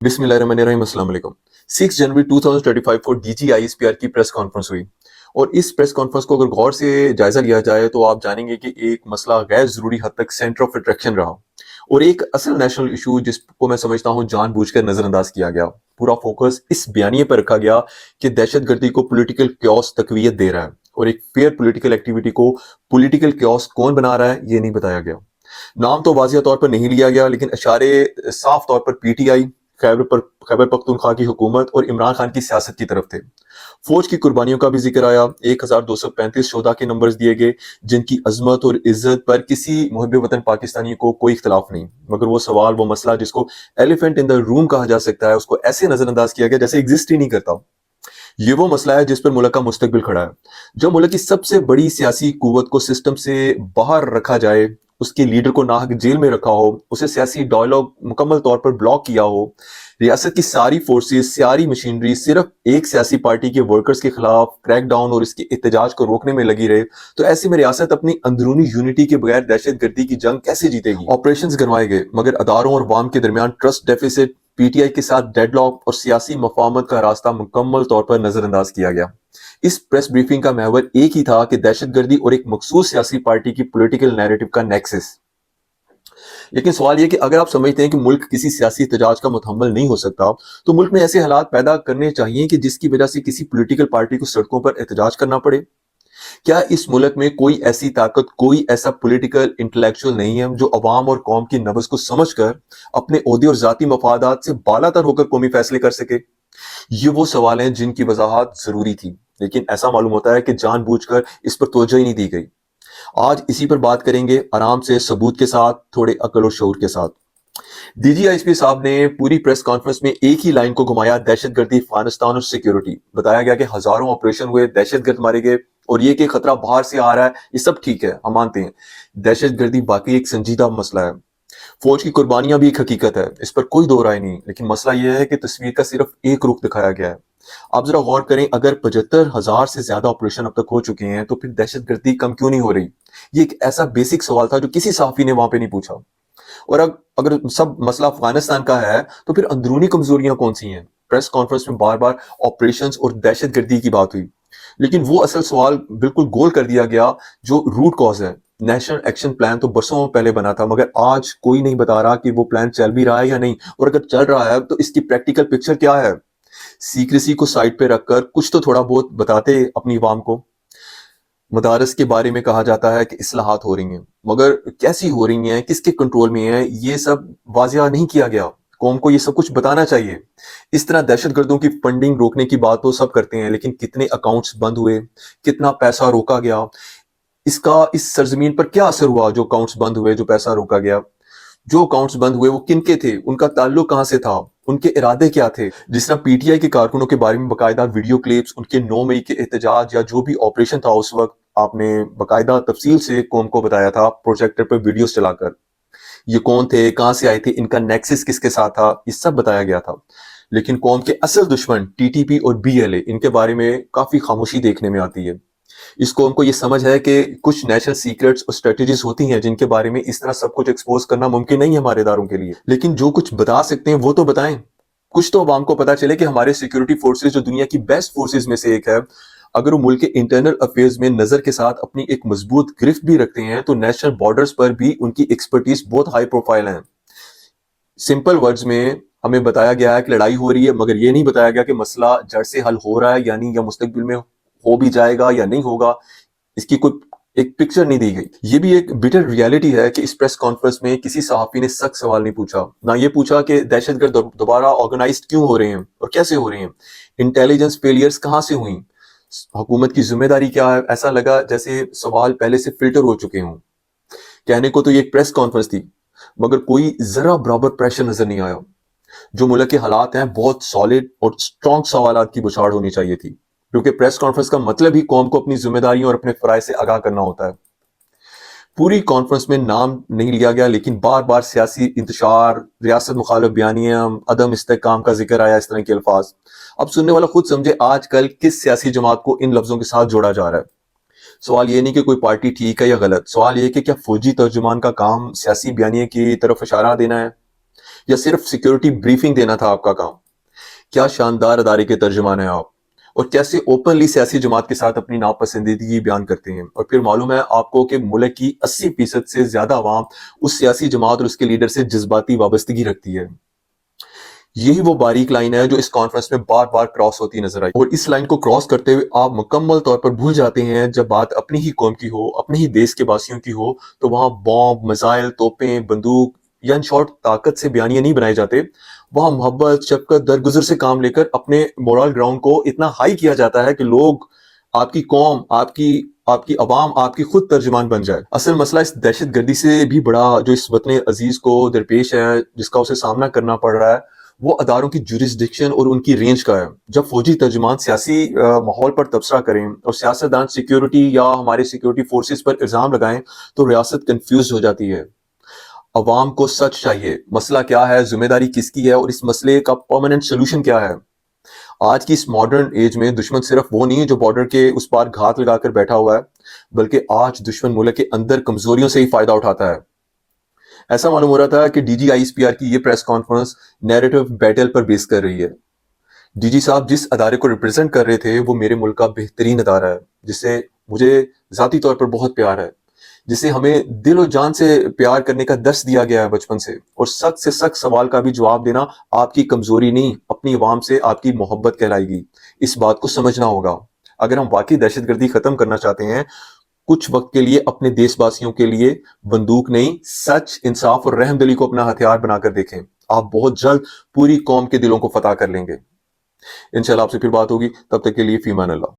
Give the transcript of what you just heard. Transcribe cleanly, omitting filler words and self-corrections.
बिस्मिल्लाहिर्रहमानिर्रहीम, अस्सलाम वालेकुम। 6 जनवरी 2025 को DGISPR की प्रेस कॉन्फ्रेंस हुई और इस प्रेस कॉन्फ्रेंस को अगर गौर से जायजा लिया जाए तो आप जानेंगे कि एक मसला गैर जरूरी हद तक सेंटर ऑफ अट्रैक्शन रहा और एक असल नेशनल इशू जिसको मैं समझता हूँ जानबूझकर नजरअंदाज किया गया। पूरा फोकस इस बयानिए पर रखा गया कि दहशतगर्दी को पॉलिटिकल क्योस तकवीयत दे रहा है और एक फेयर पॉलिटिकल एक्टिविटी को पॉलिटिकल क्योस कौन बना रहा है ये नहीं बताया गया। नाम तो वाजिया तौर पर नहीं लिया गया, लेकिन इशारे साफ तौर पर पीटीआई, खैबर पख्तूनख्वा की हुकूमत और इमरान खान की सियासत की तरफ थे। फौज की कुर्बानियों का भी जिक्र आया। 1235 शोधा के नंबर्स दिए गए जिनकी अजमत और इज्जत पर किसी मुहब्बे वतन पाकिस्तानी को कोई इख्तलाफ नहीं, मगर वो सवाल, वो मसला जिसको एलिफेंट इन द रूम कहा जा सकता है, उसको ऐसे नजरअंदाज किया गया जैसे एग्जिस्ट ही नहीं करता। ये वो मसला है जिस पर मुल्क का मुस्तकबिल खड़ा है। जब मुल्क की सबसे बड़ी सियासी कुव्वत को सिस्टम से बाहर रखा जाए, उसके लीडर को नाहक जेल में रखा हो, उसे सियासी डायलॉग मुकम्मल तौर पर ब्लॉक किया हो, रियासत की सारी फोर्सेस, सारी मशीनरी सिर्फ एक सियासी पार्टी के वर्कर्स के खिलाफ क्रैकडाउन और इसके एहतजाज को रोकने में लगी रहे, तो ऐसे में रियासत अपनी अंदरूनी यूनिटी के बगैर दहशतगर्दी की जंग कैसे जीतेगी? ऑपरेशंस गिनवाए गए मगर अदारों और वाम के दरमियान ट्रस्ट डेफिसिट, पीटीआई के साथ डेडलॉक और सियासी मफाहमत का रास्ता मुकम्मल तौर पर नजरअंदाज किया गया। इस प्रेस ब्रीफिंग का महवर एक ही था कि दहशतगर्दी और एक मखसूस सियासी पार्टी की पॉलिटिकल नैरेटिव का नेक्सस। लेकिन सवाल यह कि अगर आप समझते हैं कि मुल्क किसी सियासी एहतजाज का मुतहम्मल नहीं हो सकता, तो मुल्क में ऐसे हालात पैदा करने चाहिए कि जिसकी वजह से किसी पॉलिटिकल पार्टी को सड़कों पर एहतजाज करना पड़े। क्या इस मुल्क में कोई ऐसी ताकत, कोई ऐसा पॉलिटिकल इंटेलेक्चुअल नहीं है जो अवाम और कौम की नब्ज को समझकर अपने ओहदे और जाती मफादात से बालातर होकर कौमी फैसले कर सके? ये वो सवाल हैं जिनकी वजाहत जरूरी थी, लेकिन ऐसा मालूम होता है कि जानबूझकर इस पर तवज्जो ही नहीं दी गई। आज इसी पर बात करेंगे, आराम से, सबूत के साथ, थोड़े अकल और शऊर के साथ। डीजीआईएसपी साहब ने पूरी प्रेस कॉन्फ्रेंस में एक ही लाइन को घुमाया, दहशतगर्दी, अफगानिस्तान और सिक्योरिटी। बताया गया कि हजारों ऑपरेशन हुए, दहशतगर्द मारे गए और ये कि खतरा बाहर से आ रहा है, ये सब ठीक है, हम मानते हैं। दहशतगर्दी बाकी एक संजीदा मसला है। फौज की कुर्बानियां भी एक हकीकत है, इस पर कोई दो राय नहीं, लेकिन मसला यह है कि तस्वीर का सिर्फ एक रुख दिखाया गया है। आप जरा गौर करें, अगर 75,000 से ज्यादा ऑपरेशन अब तक हो चुके हैं तो फिर दहशतगर्दी कम क्यों नहीं हो रही? ये एक ऐसा बेसिक सवाल था जो किसी सहाफी ने वहां पे नहीं पूछा। और अगर सब मसला अफगानिस्तान का है तो फिर अंदरूनी कमजोरियां कौन सी हैं? प्रेस कॉन्फ्रेंस में बार बार ऑपरेशंस और दहशतगर्दी की बात हुई, लेकिन वो असल सवाल बिल्कुल गोल कर दिया गया जो रूट कॉज है। नेशनल एक्शन प्लान तो बरसों पहले बना था, मगर आज कोई नहीं बता रहा कि वो प्लान चल भी रहा है या नहीं, और अगर चल रहा है तो इसकी प्रैक्टिकल पिक्चर क्या है। सीक्रेसी को साइड पे रखकर कुछ तो थोड़ा बहुत बताते अपनी अवाम को। मदारस के बारे में कहा जाता है कि इस्लाहात हो रही हैं, मगर कैसी हो रही हैं, किसके कंट्रोल में है, ये सब वाजिया नहीं किया गया। कौम को ये सब कुछ बताना चाहिए। इस तरह दहशतगर्दों की फंडिंग रोकने की बात तो सब करते हैं, लेकिन कितने अकाउंट्स बंद हुए, कितना पैसा रोका गया, इसका इस सरजमीन पर क्या असर हुआ? जो अकाउंट्स बंद हुए, जो पैसा रोका गया, जो अकाउंट्स बंद हुए वो किनके थे, उनका ताल्लुक कहां से था, उनके इरादे क्या थे? जिस तरह पीटीआई के कारकुनों के बारे में बाकायदा वीडियो क्लिप्स, उनके 9 मई के एहतजाज या जो भी ऑपरेशन था उस वक्त, आपने बाकायदा तफसील से कौम को बताया था प्रोजेक्टर पर वीडियोस चलाकर। ये कौन थे, कहां से आए थे, इनका नेक्सस किसके साथ था, ये सब बताया गया था। लेकिन कौम के असल दुश्मन टीटीपी और बीएलए, इनके बारे में काफी खामोशी देखने में आती है। इस कौम को ये समझ है कि कुछ नेशनल सीक्रेट्स और स्ट्रेटजीज होती हैं जिनके बारे में इस तरह सब कुछ एक्सपोज करना मुमकिन नहीं है हमारे इदारों के लिए, लेकिन जो कुछ बता सकते हैं वो तो बताएं। कुछ तो अवाम को पता चले कि हमारे सिक्योरिटी फोर्सेस जो दुनिया की बेस्ट फोर्सेस में से एक है, अगर वो मुल्क के इंटरनल अफेयर्स में नजर के साथ अपनी एक मजबूत गिरफ्त भी रखते हैं तो नेशनल बॉर्डर्स पर भी उनकी एक्सपर्टीज बहुत हाई प्रोफाइल है। सिंपल वर्ड्स में हमें बताया गया है कि लड़ाई हो रही है, मगर ये नहीं बताया गया कि मसला जड़ से हल हो रहा है यानी, या मुस्तकबिल में हो भी जाएगा या नहीं होगा। इसकी कोई एक पिक्चर नहीं दी गई। ये भी एक बिटर रियलिटी है कि इस प्रेस कॉन्फ्रेंस में किसी सहाफी ने सख्त सवाल नहीं पूछा, ना ये पूछा कि दहशतगर्द दोबारा ऑर्गेनाइज्ड क्यों हो रहे हैं और कैसे हो रहे हैं, इंटेलिजेंस फेलियर्स कहां से हुई, हुकूमत की जिम्मेदारी क्या है। ऐसा लगा जैसे सवाल पहले से फिल्टर हो चुके हों। कहने को तो ये एक प्रेस कॉन्फ्रेंस थी, मगर कोई जरा बराबर प्रेशर नजर नहीं आया। जो मुल्क के हालात हैं, बहुत सॉलिड और स्ट्रॉन्ग सवालात की बुछाड़ होनी चाहिए थी, क्योंकि प्रेस कॉन्फ्रेंस का मतलब ही कौम को अपनी जिम्मेदारियों और अपने फराइज से आगाह करना होता है। पूरी कॉन्फ्रेंस में नाम नहीं लिया गया, लेकिन बार बार सियासी इंतशार, रियासत मुखालिफ बयानियां, अदम इस्तेहकाम का जिक्र आया, इस तरह के अल्फाज। अब सुनने वाला खुद समझे आजकल किस सियासी जमात को इन लफ्जों के साथ जोड़ा जा रहा है। सवाल ये नहीं कि कोई पार्टी ठीक है या गलत, सवाल ये कि क्या फौजी तर्जुमान का काम सियासी बयानिया की तरफ इशारा देना है, یا صرف سیکیورٹی بریفنگ دینا تھا آپ کا کام؟ کیا شاندار ادارے کے ترجمان ہیں آپ، اور کیسے اوپنلی سیاسی جماعت کے ساتھ اپنی ناپسندیدگی بیان کرتے ہیں، اور پھر معلوم ہے آپ کو کہ ملک کی 80% سے زیادہ عوام اس سیاسی جماعت اور اس کے لیڈر سے جذباتی وابستگی رکھتی ہے۔ یہی وہ باریک لائن ہے جو اس کانفرنس میں بار بار کراس ہوتی نظر آئی، اور اس لائن کو کراس کرتے ہوئے آپ مکمل طور پر بھول جاتے ہیں جب بات اپنی ہی قوم کی ہو، اپنے ہی دیش کے باسیوں کی ہو، تو وہاں بام، میزائل، توپیں، بندوق یا ان شارٹ طاقت سے بیانیے نہیں بنائے جاتے، وہاں محبت، شفقت، درگزر سے کام لے کر اپنے مورال گراؤنڈ کو اتنا ہائی کیا جاتا ہے کہ لوگ، آپ کی قوم، آپ کی عوام آپ کی خود ترجمان بن جائے۔ اصل مسئلہ اس دہشت گردی سے بھی بڑا جو اس وطن عزیز کو درپیش ہے، جس کا اسے سامنا کرنا پڑ رہا ہے، وہ اداروں کی جوریسڈکشن اور ان کی رینج کا ہے۔ جب فوجی ترجمان سیاسی ماحول پر تبصرہ کریں اور سیاستدان سیکیورٹی یا ہمارے سیکیورٹی فورسز پر الزام لگائیں تو ریاست کنفیوز ہو جاتی ہے۔ عوام کو سچ چاہیے، مسئلہ کیا ہے، ذمہ داری کس کی ہے، اور اس مسئلے کا پرماننٹ سولوشن کیا ہے۔ آج کی اس ماڈرن ایج میں دشمن صرف وہ نہیں ہے جو بارڈر کے اس پار گھات لگا کر بیٹھا ہوا ہے، بلکہ آج دشمن ملک کے اندر کمزوریوں سے ہی فائدہ اٹھاتا ہے۔ ایسا معلوم ہو رہا تھا کہ D G I S P R کی یہ پریس کانفرنس نیریٹو بیٹل پر بیس کر رہی ہے۔ ڈی جی صاحب جس ادارے کو ریپرزینٹ کر رہے تھے وہ میرے ملک کا بہترین ادارہ ہے، جس سے مجھے ذاتی طور پر بہت پیار ہے، جسے ہمیں دل و جان سے پیار کرنے کا درس دیا گیا ہے بچپن سے، اور سخت سے سخت سوال کا بھی جواب دینا آپ کی کمزوری نہیں، اپنی عوام سے آپ کی محبت کہلائے گی۔ اس بات کو سمجھنا ہوگا۔ اگر ہم واقعی دہشت گردی ختم کرنا چاہتے ہیں، کچھ وقت کے لیے اپنے دیش باسیوں کے لیے بندوق نہیں، سچ، انصاف اور رحم دلی کو اپنا ہتھیار بنا کر دیکھیں۔ آپ بہت جلد پوری قوم کے دلوں کو فتح کر لیں گے۔ انشاءاللہ آپ سے پھر بات ہوگی، تب تک کے لیے فی امان اللہ۔